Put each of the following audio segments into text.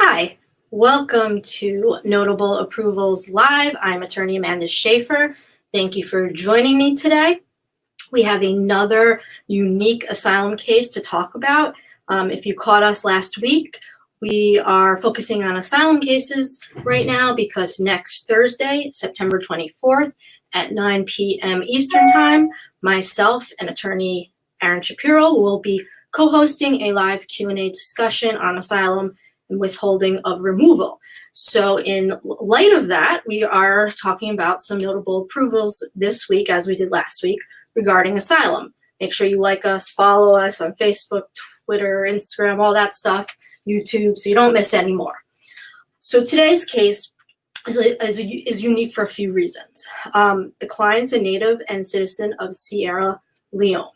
Hi, welcome to Notable Approvals Live. I'm attorney Amanda Schaefer. Thank you for joining me today. We have another unique asylum case to talk about. If you caught us last week, we are focusing on asylum cases right now because next Thursday, September 24th at 9 p.m. Eastern Time, myself and attorney Aaron Shapiro will be co-hosting a live Q&A discussion on asylum and withholding of removal. So in light of that, we are talking about some notable approvals this week, as we did last week, regarding asylum. Make sure you like us, follow us on Facebook, Twitter, Instagram, all that stuff, YouTube, so you don't miss any more. So today's case is unique for a few reasons. The client's a native and citizen of Sierra Leone.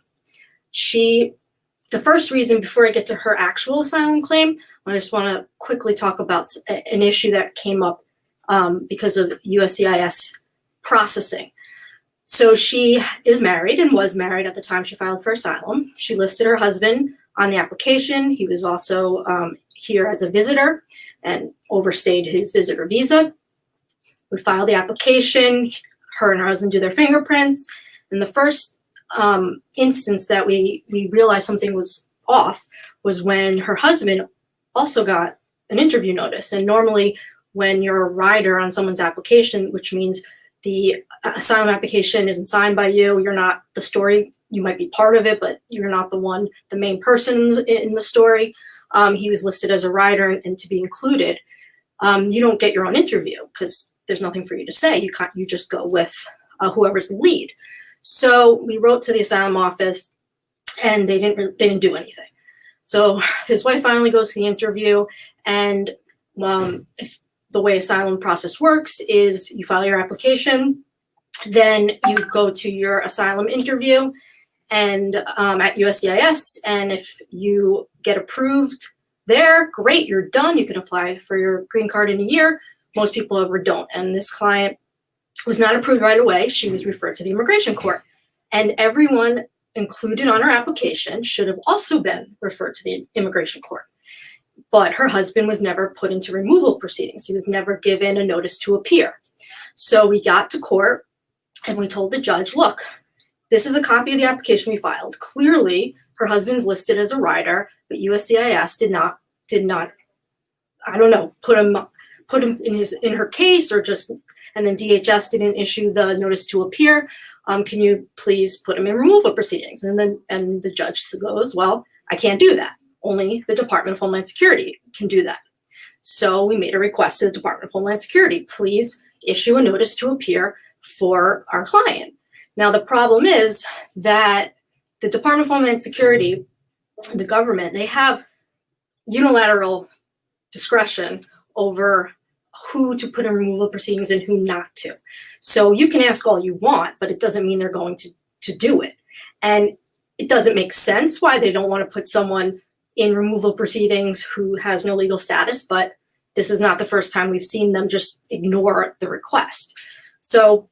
The first reason, before I get to her actual asylum claim, I just want to quickly talk about an issue that came up because of USCIS processing. So she is married and was married at the time she filed for asylum. She listed her husband on the application. He was also here as a visitor and overstayed his visitor visa. We filed the application. Her and her husband do their fingerprints. And the first instance that we realized something was off was when her husband also got an interview notice. And normally when you're a rider on someone's application, which means the asylum application isn't signed by you, you're not the story, you might be part of it, but you're not the main person in the story. He was listed as a rider, and to be included, you don't get your own interview because there's nothing for you to say. You just go with whoever's the lead. So we wrote to the asylum office, and they didn't do anything. So his wife finally goes to the interview, and if the way asylum process works is you file your application, then you go to your asylum interview and at USCIS, and if you get approved there, great, you're done. You can apply for your green card in a year. Most people ever don't, and this client was not approved right away. She was referred to the immigration court, and everyone included on her application should have also been referred to the immigration court. But her husband was never put into removal proceedings. He was never given a notice to appear. So we got to court and we told the judge, look, this is a copy of the application we filed. Clearly, her husband's listed as a rider, but USCIS did not, I don't know, put him in her case, or just, and then DHS didn't issue the notice to appear. Can you please put him in removal proceedings? And the judge goes, well, I can't do that. Only the Department of Homeland Security can do that. So we made a request to the Department of Homeland Security, please issue a notice to appear for our client. Now, the problem is that the Department of Homeland Security, the government, they have unilateral discretion over who to put in removal proceedings and who not to. So you can ask all you want, but it doesn't mean they're going to do it. And it doesn't make sense why they don't want to put someone in removal proceedings who has no legal status, but this is not the first time we've seen them just ignore the request. So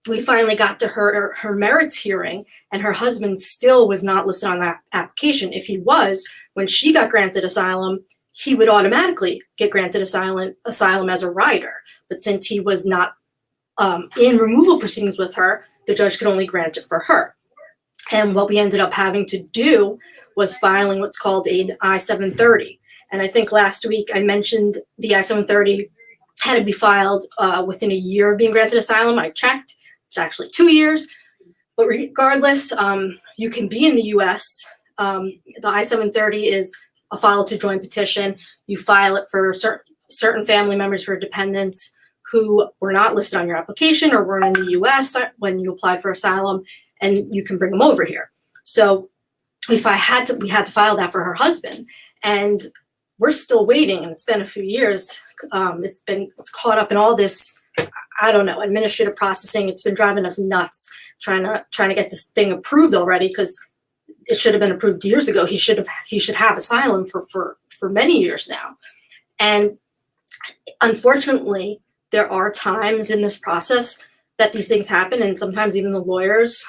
we finally got to her merits hearing, and her husband still was not listed on that application. If he was, when she got granted asylum, he would automatically get granted asylum as a rider. But since he was not in removal proceedings with her, the judge could only grant it for her. And what we ended up having to do was filing what's called an I-730. And I think last week I mentioned the I-730 had to be filed within a year of being granted asylum. I checked, it's actually 2 years. But regardless, you can be in the US. The I-730 is a file to join petition. You file it for certain family members for dependents who were not listed on your application or weren't in the US when you applied for asylum, and you can bring them over here. So we had to file that for her husband, and we're still waiting, and it's been a few years. It's caught up in all this, I don't know, administrative processing. It's been driving us nuts trying to get this thing approved already, because it should have been approved years ago. He should have asylum for many years now. And unfortunately, there are times in this process that these things happen, and sometimes even the lawyers,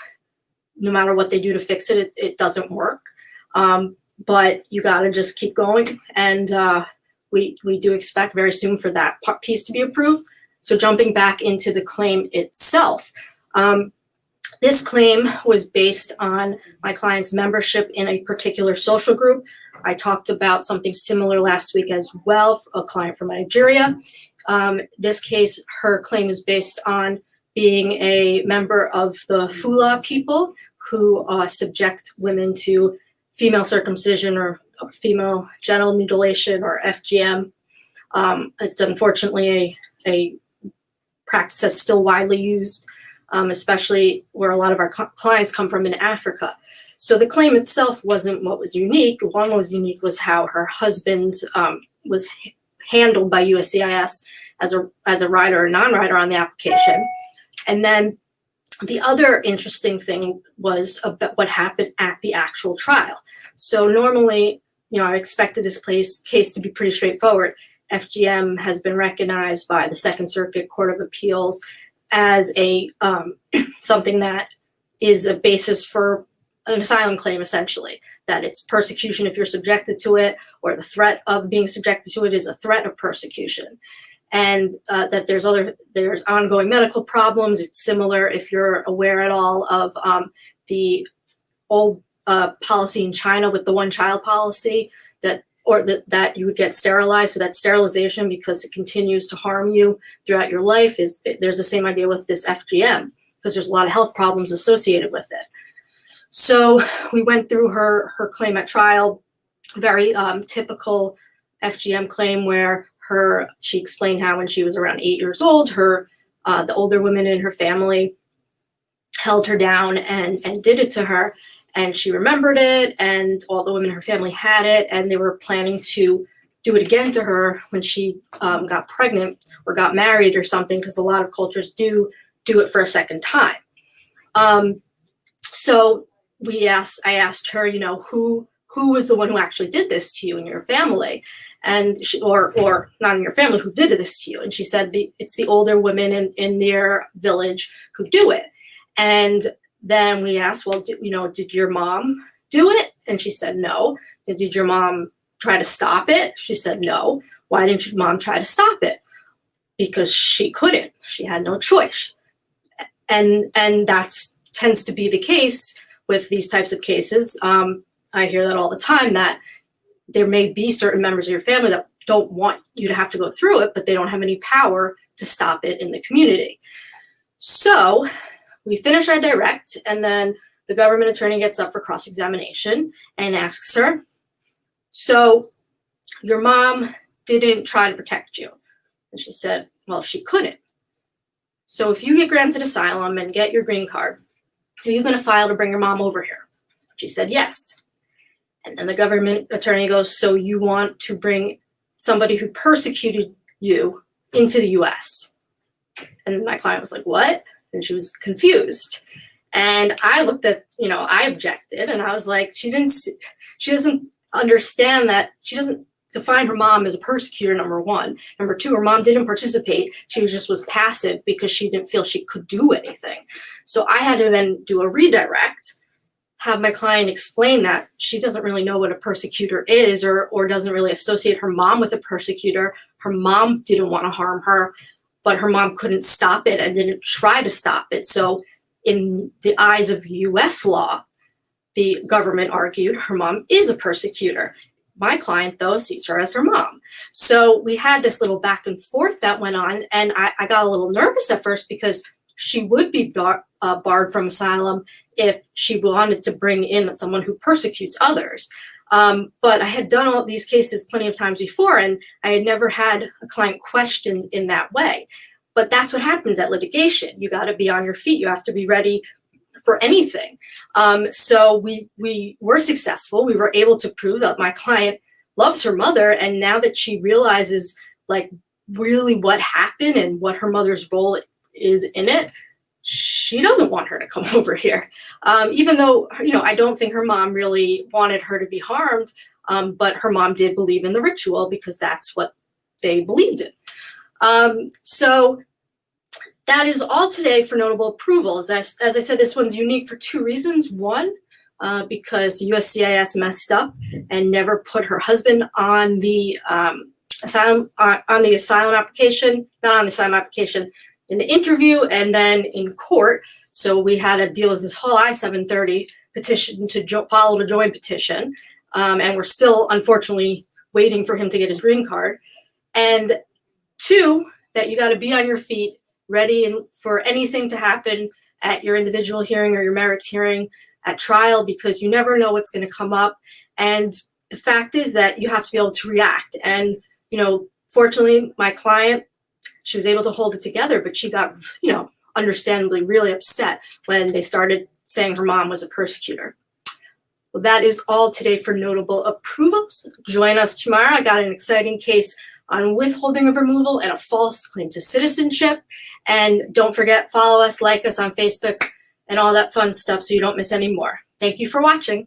no matter what they do to fix it, it doesn't work. But you got to just keep going. And we do expect very soon for that piece to be approved. So jumping back into the claim itself, this claim was based on my client's membership in a particular social group. I talked about something similar last week as well, a client from Nigeria. This case, her claim is based on being a member of the Fula people who subject women to female circumcision or female genital mutilation, or FGM. It's unfortunately a practice that's still widely used, especially where a lot of our clients come from in Africa. So the claim itself wasn't what was unique. One was unique was how her husband was handled by USCIS as a rider or non-rider on the application. And then the other interesting thing was about what happened at the actual trial. So normally, I expected this case to be pretty straightforward. FGM has been recognized by the Second Circuit Court of Appeals as a something that is a basis for an asylum claim, essentially, that it's persecution if you're subjected to it, or the threat of being subjected to it is a threat of persecution. And that there's ongoing medical problems. It's similar, if you're aware at all, of the old policy in China with the one-child policy, that you would get sterilized. So that sterilization, because it continues to harm you throughout your life, there's the same idea with this FGM, because there's a lot of health problems associated with it. So we went through her claim at trial, very typical FGM claim, where she explained how when she was around 8 years old, the older women in her family held her down and did it to her. And she remembered it, and all the women in her family had it, and they were planning to do it again to her when she got pregnant or got married or something, because a lot of cultures do it for a second time. So I asked her, who was the one who actually did this to you in your family, and or not in your family, who did this to you? And she said it's the older women in their village who do it. And then we asked, well, did your mom do it? And she said no. Did your mom try to stop it? She said no. Why didn't your mom try to stop it? Because she couldn't. She had no choice. And that tends to be the case with these types of cases. I hear that all the time, that there may be certain members of your family that don't want you to have to go through it, but they don't have any power to stop it in the community. So we finish our direct, and then the government attorney gets up for cross-examination and asks her, so your mom didn't try to protect you? And she said, well, she couldn't. So if you get granted asylum and get your green card, are you going to file to bring your mom over here? She said yes. And then the government attorney goes, so you want to bring somebody who persecuted you into the US? And my client was like, what? And she was confused. And I looked at, I objected, and I was like, she doesn't understand that. She doesn't define her mom as a persecutor, number one. Number two, her mom didn't participate. She was passive because she didn't feel she could do anything. So I had to then do a redirect, have my client explain that she doesn't really know what a persecutor is, or doesn't really associate her mom with a persecutor. Her mom didn't want to harm her, but her mom couldn't stop it and didn't try to stop it. So in the eyes of US law, the government argued her mom is a persecutor. My client, though, sees her as her mom. So we had this little back and forth that went on, and I got a little nervous at first, because she would be barred from asylum if she wanted to bring in someone who persecutes others. But I had done all these cases plenty of times before, and I had never had a client questioned in that way. But that's what happens at litigation. You got to be on your feet. You have to be ready for anything. So we were successful. We were able to prove that my client loves her mother, and now that she realizes really what happened and what her mother's role is in it, she doesn't want her to come over here. Even though, I don't think her mom really wanted her to be harmed, but her mom did believe in the ritual because that's what they believed in. So that is all today for notable approvals. As I said, this one's unique for two reasons. One, because USCIS messed up and never put her husband on the asylum on the asylum application, not on the asylum application, in the interview and then in court. So we had to deal with this whole I-730 petition to follow the joint petition. And we're still, unfortunately, waiting for him to get his green card. And two, that you got to be on your feet, ready for anything to happen at your individual hearing or your merits hearing at trial, because you never know what's going to come up. And the fact is that you have to be able to react. And, you know, fortunately, my client, she was able to hold it together, but she got, you know, understandably really upset when they started saying her mom was a persecutor. Well, that is all today for notable approvals. Join us tomorrow. I got an exciting case on withholding of removal and a false claim to citizenship. And don't forget, follow us, like us on Facebook, and all that fun stuff so you don't miss any more. Thank you for watching.